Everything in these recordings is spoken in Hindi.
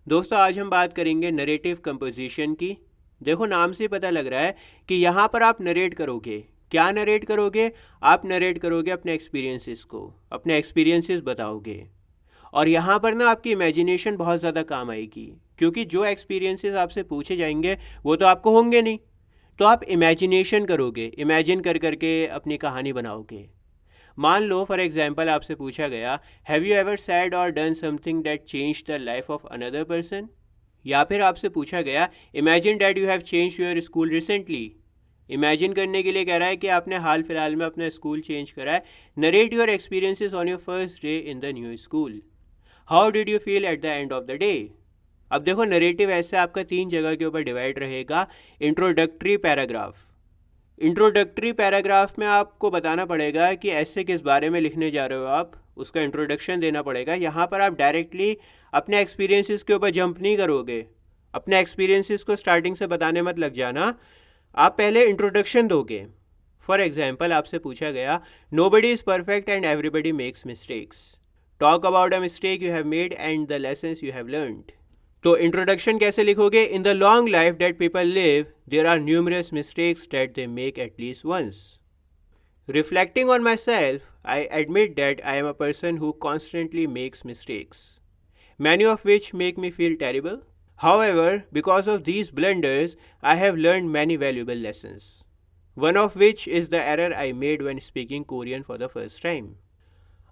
दोस्तों आज हम बात करेंगे नरेटिव कंपोजिशन की। देखो नाम से पता लग रहा है कि यहाँ पर आप नरेट करोगे। क्या नरेट करोगे? आप नरेट करोगे अपने एक्सपीरियंसेस को, अपने एक्सपीरियंसेस बताओगे। और यहाँ पर ना आपकी इमेजिनेशन बहुत ज़्यादा काम आएगी, क्योंकि जो एक्सपीरियंसेस आपसे पूछे जाएंगे वो तो आपको होंगे नहीं। तो आप इमेजिनेशन करोगे, इमेजिन कर करके अपनी कहानी बनाओगे। मान लो फॉर एग्जाम्पल आपसे पूछा गया, हैव यू एवर सैड और done something that change the life of another person. या फिर आपसे पूछा गया, imagine that you have change your school recently. Imagine करने के लिए कह रहा है कि आपने हाल फिलहाल में अपना स्कूल चेंज करा है। Narrate your experiences on your first day in the new school. How did you feel at the end of the day. अब देखो नरेटिव ऐसे आपका 3 जगह के ऊपर डिवाइड रहेगा। इंट्रोडक्टरी पैराग्राफ, इंट्रोडक्टरी पैराग्राफ में आपको बताना पड़ेगा कि ऐसे किस बारे में लिखने जा रहे हो आप, उसका इंट्रोडक्शन देना पड़ेगा। यहाँ पर आप डायरेक्टली अपने एक्सपीरियंसेस के ऊपर जंप नहीं करोगे। अपने एक्सपीरियंसेस को स्टार्टिंग से बताने मत लग जाना, आप पहले इंट्रोडक्शन दोगे। फॉर एग्जाम्पल आपसे पूछा गया, nobody is perfect and everybody makes mistakes. Talk about a mistake you have made and the lessons you have learned. तो इंट्रोडक्शन कैसे लिखोगे? In the long life that people live there are numerous mistakes that they make at least once. Reflecting on myself I admit that I am a person who constantly makes mistakes, many of which make me feel terrible. However, because of these blunders, I have learned many valuable lessons. One of which is the error I made when speaking Korean for the first time.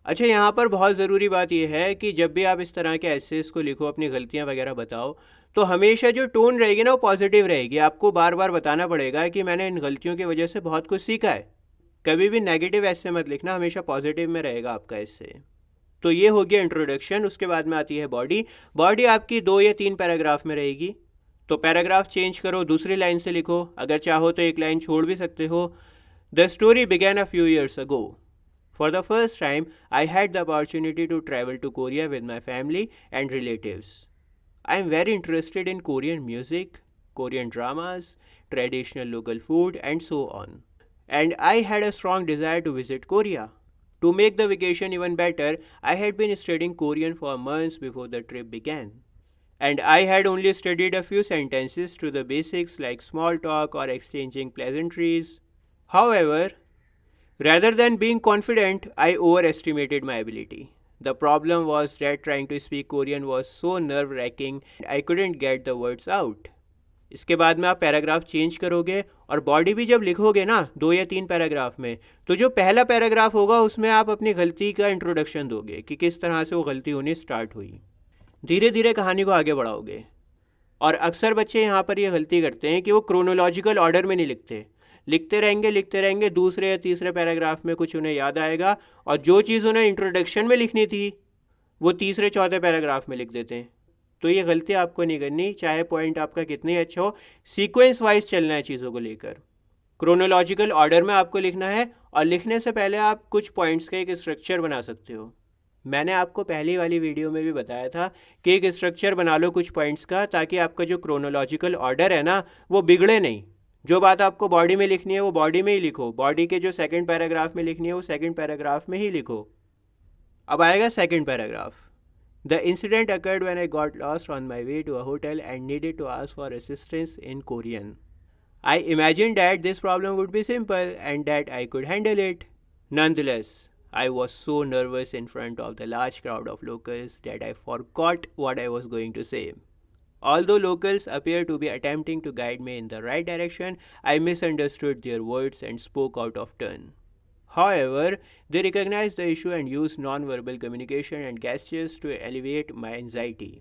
अच्छा, यहाँ पर बहुत ज़रूरी बात यह है कि जब भी आप इस तरह के एसेस को लिखो, अपनी गलतियाँ वगैरह बताओ, तो हमेशा जो टोन रहेगी ना वो पॉजिटिव रहेगी। आपको बार बार बताना पड़ेगा कि मैंने इन गलतियों की वजह से बहुत कुछ सीखा है। कभी भी नेगेटिव ऐसे मत लिखना, हमेशा पॉजिटिव में रहेगा आपका ऐसे। तो ये हो गया इंट्रोडक्शन। उसके बाद में आती है बॉडी। बॉडी आपकी 2 या 3 पैराग्राफ में रहेगी। तो पैराग्राफ चेंज करो, दूसरी लाइन से लिखो, अगर चाहो तो एक लाइन छोड़ भी सकते हो। The story began a few years ago. For the first time, I had the opportunity to travel to Korea with my family and relatives. I am very interested in Korean music, Korean dramas, traditional local food, and so on. And I had a strong desire to visit Korea. To make the vacation even better, I had been studying Korean for months before the trip began. And I had only studied a few sentences to the basics like small talk or exchanging pleasantries. However, rather than being confident, I overestimated my ability. The problem was that trying to speak Korean was so nerve-wracking, I couldn't get the words out. इसके बाद में आप पैराग्राफ चेंज करोगे और बॉडी भी जब लिखोगे ना 2 या 3 पैराग्राफ में, तो जो पहला पैराग्राफ होगा उसमें आप अपनी गलती का इंट्रोडक्शन दोगे कि किस तरह से वो गलती होनी स्टार्ट हुई। धीरे धीरे कहानी को आगे बढ़ाओगे। और अक्सर बच्चे यहाँ पर ये गलती करते हैं कि वो क्रोनोलॉजिकल ऑर्डर में नहीं लिखते। लिखते रहेंगे, दूसरे या तीसरे पैराग्राफ में कुछ उन्हें याद आएगा और जो चीज़ उन्हें इंट्रोडक्शन में लिखनी थी वो तीसरे चौथे पैराग्राफ में लिख देते हैं। तो ये गलती आपको नहीं करनी, चाहे पॉइंट आपका कितना ही अच्छा हो। सीक्वेंस वाइज चलना है चीज़ों को लेकर। क्रोनोलॉजिकल ऑर्डर में आपको लिखना है और लिखने से पहले आप कुछ पॉइंट्स का एक स्ट्रक्चर बना सकते हो। मैंने आपको पहली वाली वीडियो में भी बताया था कि एक स्ट्रक्चर बना लो कुछ पॉइंट्स का, ताकि आपका जो क्रोनोलॉजिकल ऑर्डर है ना वो बिगड़े नहीं। जो बात आपको बॉडी में लिखनी है वो बॉडी में ही लिखो, बॉडी के जो सेकंड पैराग्राफ में लिखनी है वो सेकंड पैराग्राफ में ही लिखो। अब आएगा second paragraph. The incident occurred when I got lost on my way to a hotel and needed to ask for assistance in Korean. I imagine that this problem would be simple and that I could handle it. Nonetheless, I was so nervous in front of the large crowd of locals that I forgot what I was going to say. Although locals appeared to be attempting to guide me in the right direction, I misunderstood their words and spoke out of turn. However, they recognized the issue and used non-verbal communication and gestures to alleviate my anxiety.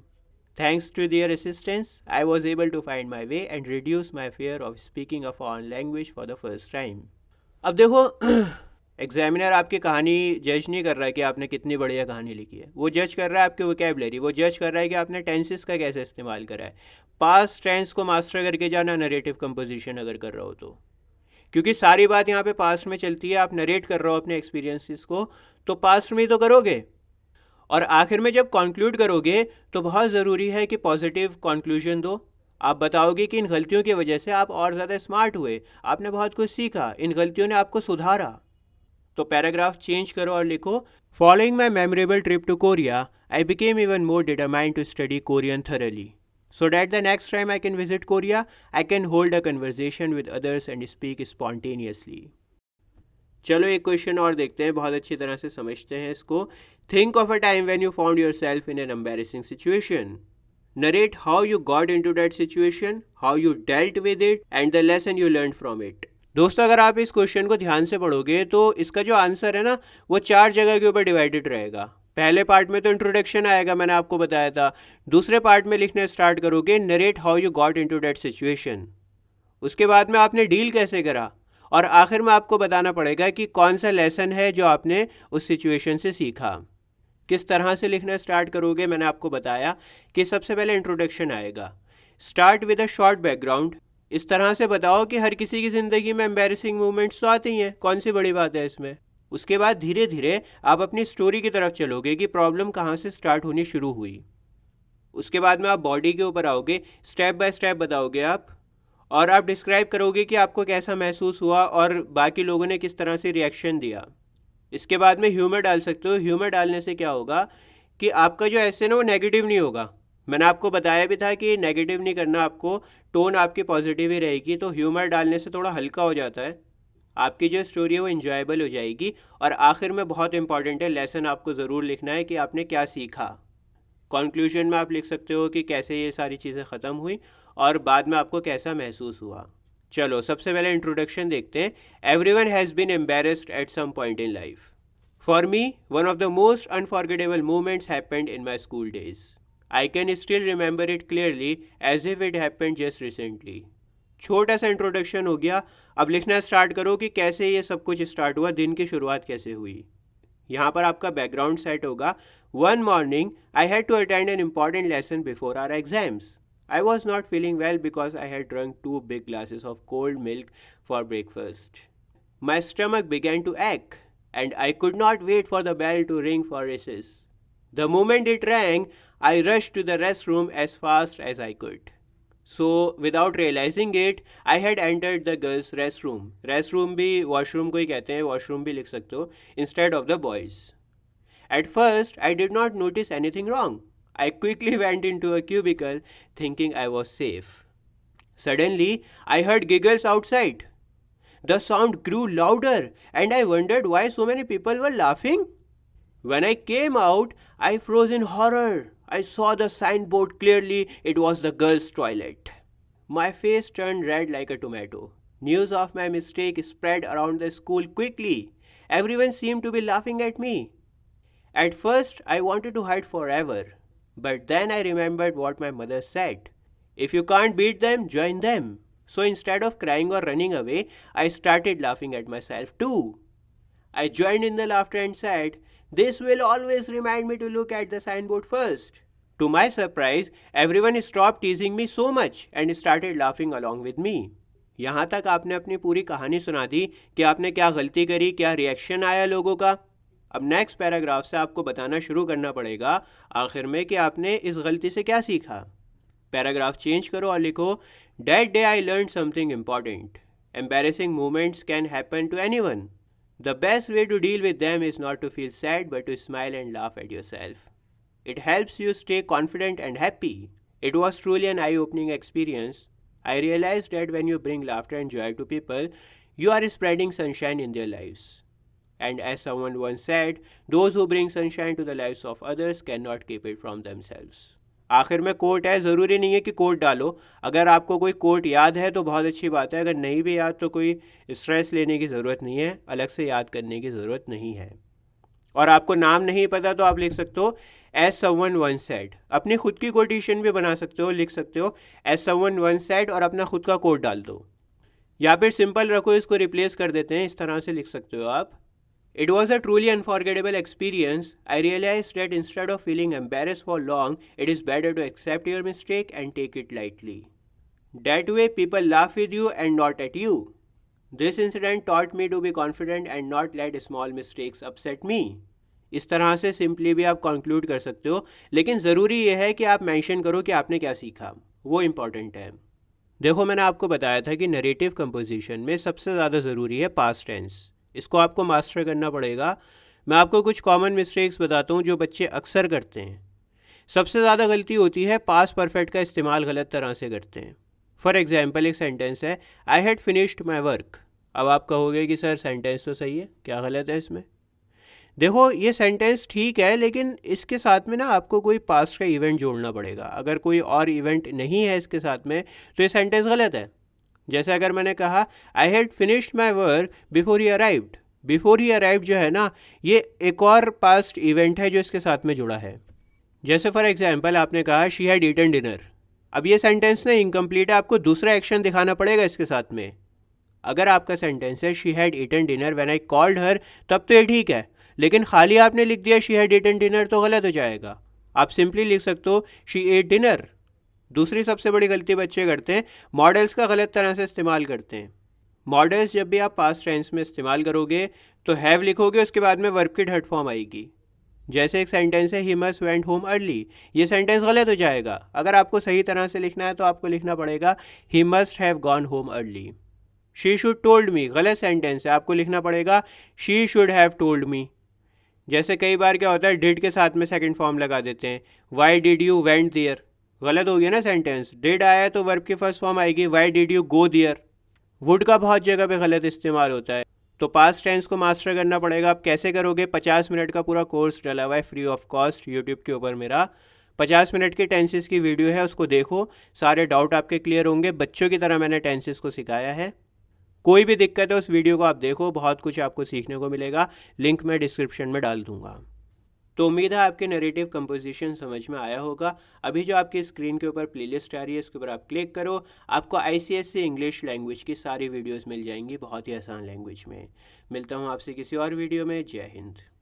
Thanks to their assistance, I was able to find my way and reduce my fear of speaking a foreign language for the first time. अब देखो एग्जामिनर आपकी कहानी जज नहीं कर रहा है कि आपने कितनी बढ़िया कहानी लिखी है, वो जज कर रहा है आपकी वोकैबुलरी, वो जज कर रहा है कि आपने टेंसेस का कैसे इस्तेमाल करा है। पास्ट टेंस को मास्टर करके जाना नरेटिव कंपोजिशन अगर कर रहे हो तो, क्योंकि सारी बात यहाँ पे पास्ट में चलती है। आप नरेट कर रहे हो अपने एक्सपीरियंसेस को, तो पास्ट में ही तो करोगे। और आखिर में जब कॉन्क्लूड करोगे तो बहुत ज़रूरी है कि पॉजिटिव कॉन्क्लूजन दो। आप बताओगे कि इन गलतियों की वजह से आप और ज़्यादा स्मार्ट हुए, आपने बहुत कुछ सीखा, इन गलतियों ने आपको सुधारा। तो पैराग्राफ चेंज करो और लिखो, Following my memorable trip to Korea, I became even more determined to study Korean thoroughly, so that the next time I can visit Korea, I can hold a conversation with others and speak spontaneously. चलो एक क्वेश्चन और देखते हैं, बहुत अच्छी तरह से समझते हैं इसको. Think of a time when you found yourself in an embarrassing situation. Narrate how you got into that situation, how you dealt with it, and the lesson you learned from it. दोस्तों, अगर आप इस क्वेश्चन को ध्यान से पढ़ोगे तो इसका जो आंसर है ना, वो 4 जगह के ऊपर डिवाइडेड रहेगा. पहले पार्ट में तो इंट्रोडक्शन आएगा, मैंने आपको बताया था. दूसरे पार्ट में लिखने स्टार्ट करोगे narrate how you got into that situation. उसके बाद में आपने डील कैसे करा, और आखिर में आपको बताना पड़ेगा कि कौन सा लेसन है जो आपने उस सिचुएशन से सीखा. किस तरह से लिखना स्टार्ट करोगे, मैंने आपको बताया कि सबसे पहले इंट्रोडक्शन आएगा. Start with a short background. इस तरह से बताओ कि हर किसी की ज़िंदगी में एम्बैरेसिंग मोमेंट्स तो आते ही हैं, कौन सी बड़ी बात है इसमें. उसके बाद धीरे धीरे आप अपनी स्टोरी की तरफ चलोगे कि प्रॉब्लम कहाँ से स्टार्ट होनी शुरू हुई. उसके बाद में आप बॉडी के ऊपर आओगे, स्टेप बाय स्टेप बताओगे आप, और आप डिस्क्राइब करोगे कि आपको कैसा महसूस हुआ और बाकी लोगों ने किस तरह से रिएक्शन दिया. इसके बाद में ह्यूमर डाल सकते हो. ह्यूमर डालने से क्या होगा कि आपका जो ऐसे ना वो नेगेटिव नहीं होगा. मैंने आपको बताया भी था कि नेगेटिव नहीं करना आपको, टोन आपकी पॉजिटिव ही रहेगी. तो ह्यूमर डालने से थोड़ा हल्का हो जाता है, आपकी जो स्टोरी है वो इन्जॉयबल हो जाएगी. और आखिर में बहुत इंपॉर्टेंट है, लेसन आपको ज़रूर लिखना है कि आपने क्या सीखा. कंक्लूजन में आप लिख सकते हो कि कैसे ये सारी चीज़ें ख़त्म हुई और बाद में आपको कैसा महसूस हुआ. चलो सबसे पहले इंट्रोडक्शन देखते हैं. Everyone has been embarrassed at some point in life. For me one of the most unforgettable moments happened in my school days. I can still remember it clearly as if it happened just recently. छोटा सा इंट्रोडक्शन हो गया. अब लिखना स्टार्ट करो कि कैसे ये सब कुछ स्टार्ट हुआ, दिन की शुरुआत कैसे हुई. यहाँ पर आपका बैकग्राउंड सेट होगा. One morning I had to attend an important lesson before our exams. I was not feeling well because I had drunk 2 big glasses of cold milk for breakfast. My stomach began to ache, and I could not wait for the bell to ring for recess. The moment it rang, I rushed to the restroom as fast as I could. So, without realizing it, I had entered the girls' restroom. Restroom भी washroom को ही कहते हैं, washroom भी लिख सकते हो, instead of the boys. At first, I did not notice anything wrong. I quickly went into a cubicle thinking I was safe. Suddenly, I heard giggles outside. The sound grew louder and I wondered why so many people were laughing. When I came out, I froze in horror. I saw the signboard clearly. It was the girls' toilet. My face turned red like a tomato. News of my mistake spread around the school quickly. Everyone seemed to be laughing at me. At first, I wanted to hide forever. But then I remembered what my mother said. If you can't beat them, join them. So instead of crying or running away, I started laughing at myself too. I joined in the laughter and said, "This will always remind me to look at the signboard first." To my surprise, everyone stopped teasing me so much and started laughing along with me. यहाँ तक आपने अपनी पूरी कहानी सुना दी कि आपने क्या गलती करी, क्या रिएक्शन आया लोगों का. अब नेक्स्ट पैराग्राफ से आपको बताना शुरू करना पड़ेगा आखिर में कि आपने इस गलती से क्या सीखा. पैराग्राफ चेंज करो और लिखो, that day I learn something important. Embarrassing moments can happen to anyone. The best way to deal with them is not to feel sad but to smile and laugh at yourself. It helps you stay confident and happy. It was truly an eye opening experience. I realize that when you bring laughter and joy to people, you are spreading sunshine in their lives. And as someone once said, those who bring sunshine to the lives of others cannot keep it from themselves. आखिर में कोट है, ज़रूरी नहीं है कि कोट डालो. अगर आपको कोई कोट याद है तो बहुत अच्छी बात है. अगर नहीं भी याद तो कोई स्ट्रेस लेने की ज़रूरत नहीं है, अलग से याद करने की ज़रूरत नहीं है. और आपको नाम नहीं पता तो आप लिख सकते हो as someone once said. अपनी खुद की कोटेशन भी बना सकते हो, लिख सकते हो as someone once said और अपना खुद का कोट डाल दो. या फिर सिंपल रखो, इसको रिप्लेस कर देते हैं, इस तरह से लिख सकते हो आप. It was a truly unforgettable experience. I realized that instead of feeling embarrassed for long, it is better to accept your mistake and take it lightly. That way, people laugh with you and not at you. This incident taught me to be confident and not let small mistakes upset me. इस तरह से सिंपली भी आप कंक्लूड कर सकते हो, लेकिन ज़रूरी यह है कि आप मेंशन करो कि आपने क्या सीखा, वो इम्पॉर्टेंट है. देखो, मैंने आपको बताया था कि नरेटिव कंपोजिशन में सबसे ज़्यादा ज़रूरी है पास्ट टेंस. इसको आपको मास्टर करना पड़ेगा. मैं आपको कुछ कॉमन मिस्टेक्स बताता हूँ जो बच्चे अक्सर करते हैं। सबसे ज़्यादा गलती होती है पास्ट परफेक्ट का इस्तेमाल गलत तरह से करते हैं। फॉर एग्जाम्पल एक सेंटेंस है, I had finished my work. अब आप कहोगे कि सर सेंटेंस तो सही है, क्या गलत है इसमें? देखो ये सेंटेंस ठीक है, लेकिन इसके साथ में ना आपको कोई पास्ट का इवेंट जोड़ना पड़ेगा। अगर कोई और इवेंट नहीं है इसके साथ में तो ये सेंटेंस गलत है। जैसे अगर मैंने कहा I had finished my work before he arrived, before he arrived जो है ना, ये एक और पास्ट इवेंट है जो इसके साथ में जुड़ा है। जैसे फॉर एग्जाम्पल आपने कहा शी हैड ईटन डिनर। अब ये सेंटेंस ना इनकम्प्लीट है, आपको दूसरा एक्शन दिखाना पड़ेगा इसके साथ में। अगर आपका सेंटेंस है she had eaten dinner when I called her, तब तो ये ठीक है, लेकिन खाली आपने लिख दिया शी हैड ईटन डिनर तो गलत हो जाएगा। आप सिंपली लिख सकते हो शी एट डिनर। दूसरी सबसे बड़ी गलती बच्चे करते हैं, मॉडल्स का गलत तरह से इस्तेमाल करते हैं। मॉडल्स जब भी आप पास्ट टेंस में इस्तेमाल करोगे तो हैव लिखोगे, उसके बाद में वर्ब की थर्ड फॉर्म आएगी। जैसे एक सेंटेंस है he must went home early, ये सेंटेंस गलत हो जाएगा। अगर आपको सही तरह से लिखना है तो आपको लिखना पड़ेगा he must have gone home early. She should told me, गलत सेंटेंस है, आपको लिखना पड़ेगा she should have told me. जैसे कई बार क्या होता है डिड के साथ में सेकंड फॉर्म लगा देते हैं, why did you went there, गलत हो गया ना सेंटेंस। डिड आया है तो वर्ब की फर्स्ट फॉर्म आएगी why did you go there. Would का बहुत जगह पे गलत इस्तेमाल होता है। तो पास्ट टेंस को मास्टर करना पड़ेगा। आप कैसे करोगे? 50 मिनट का पूरा कोर्स डला हुआ है फ्री ऑफ कॉस्ट यूट्यूब के ऊपर। मेरा 50 मिनट के टेंसेस की वीडियो है, उसको देखो, सारे डाउट आपके क्लियर होंगे। बच्चों की तरह मैंने टेंसेस को सिखाया है। कोई भी दिक्कत है उस वीडियो को आप देखो, बहुत कुछ आपको सीखने को मिलेगा। लिंक मैं डिस्क्रिप्शन में डाल दूंगा। तो उम्मीद है आपके नरेटिव कंपोजिशन समझ में आया होगा। अभी जो आपकी स्क्रीन के ऊपर प्लेलिस्ट आ रही है इसके ऊपर आप क्लिक करो, आपको ICSE इंग्लिश लैंग्वेज की सारी वीडियोस मिल जाएंगी बहुत ही आसान लैंग्वेज में। मिलता हूँ आपसे किसी और वीडियो में। जय हिंद।